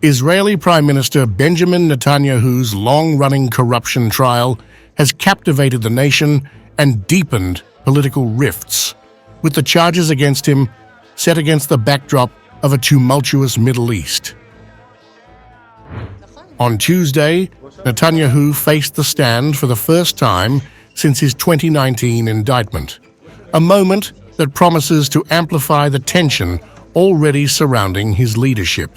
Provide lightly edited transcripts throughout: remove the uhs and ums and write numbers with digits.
Israeli Prime Minister Benjamin Netanyahu's long-running corruption trial has captivated the nation and deepened political rifts, with the charges against him set against the backdrop of a tumultuous Middle East. On Tuesday, Netanyahu faced the stand for the first time since his 2019 indictment, a moment that promises to amplify the tension already surrounding his leadership.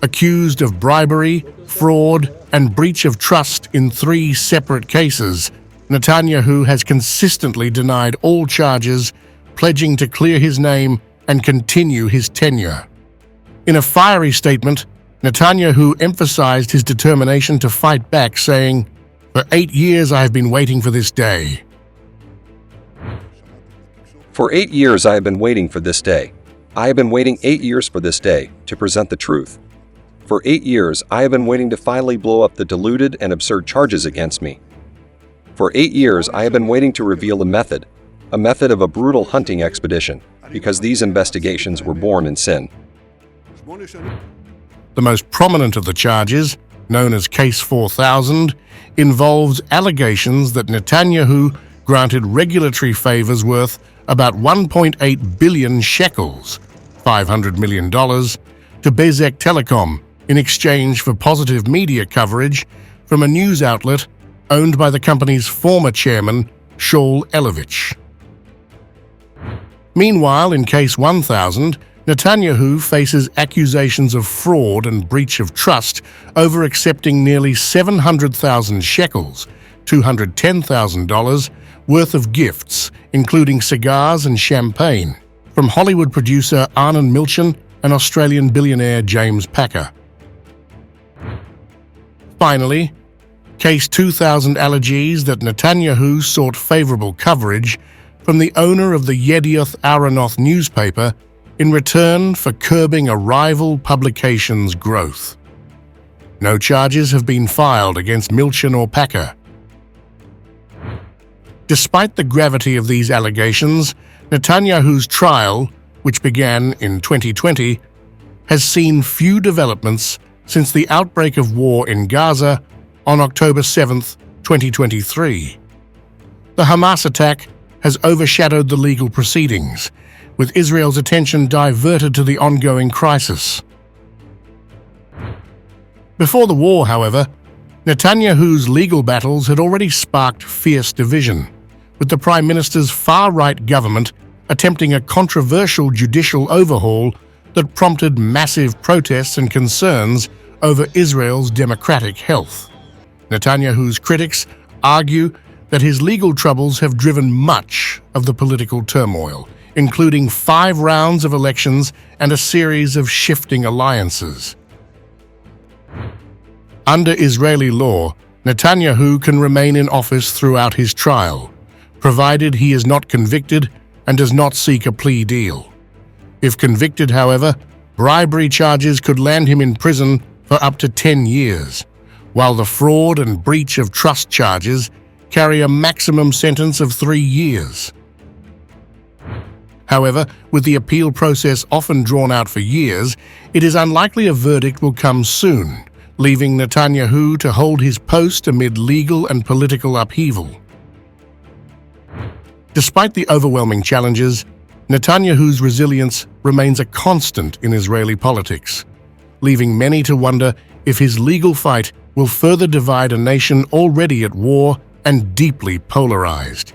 Accused of bribery, fraud, and breach of trust in 3 separate cases, Netanyahu has consistently denied all charges, pledging to clear his name and continue his tenure. In a fiery statement, Netanyahu emphasized his determination to fight back, saying, "For 8 years I have been waiting for this day." For 8 years I have been waiting for this day. I have been waiting 8 years for this day to present the truth. For 8 years I have been waiting to finally blow up the deluded and absurd charges against me. For 8 years I have been waiting to reveal a method of a brutal hunting expedition, because these investigations were born in sin. The most prominent of the charges, known as Case 4000, involves allegations that Netanyahu granted regulatory favors worth about 1.8 billion shekels, $500 million, to Bezek Telecom in exchange for positive media coverage from a news outlet owned by the company's former chairman, Shaul Elovich. Meanwhile, in Case 1000, Netanyahu faces accusations of fraud and breach of trust over accepting nearly 700,000 shekels, $210,000, worth of gifts, including cigars and champagne, from Hollywood producer Arnon Milchan and Australian billionaire James Packer. Finally, Case 2000 alleges that Netanyahu sought favorable coverage from the owner of the Yedioth Ahronoth newspaper in return for curbing a rival publication's growth. No charges have been filed against Milchan or Packer. Despite the gravity of these allegations, Netanyahu's trial, which began in 2020, has seen few developments since the outbreak of war in Gaza on October 7, 2023. The Hamas attack has overshadowed the legal proceedings, with Israel's attention diverted to the ongoing crisis. Before the war, however, Netanyahu's legal battles had already sparked fierce division, with the Prime Minister's far-right government attempting a controversial judicial overhaul that prompted massive protests and concerns over Israel's democratic health. Netanyahu's critics argue that his legal troubles have driven much of the political turmoil, including 5 rounds of elections and a series of shifting alliances. Under Israeli law, Netanyahu can remain in office throughout his trial, provided he is not convicted and does not seek a plea deal. If convicted, however, bribery charges could land him in prison for up to 10 years, while the fraud and breach of trust charges carry a maximum sentence of 3 years. However, with the appeal process often drawn out for years, it is unlikely a verdict will come soon, leaving Netanyahu to hold his post amid legal and political upheaval. Despite the overwhelming challenges, Netanyahu's resilience remains a constant in Israeli politics, leaving many to wonder if his legal fight will further divide a nation already at war and deeply polarized.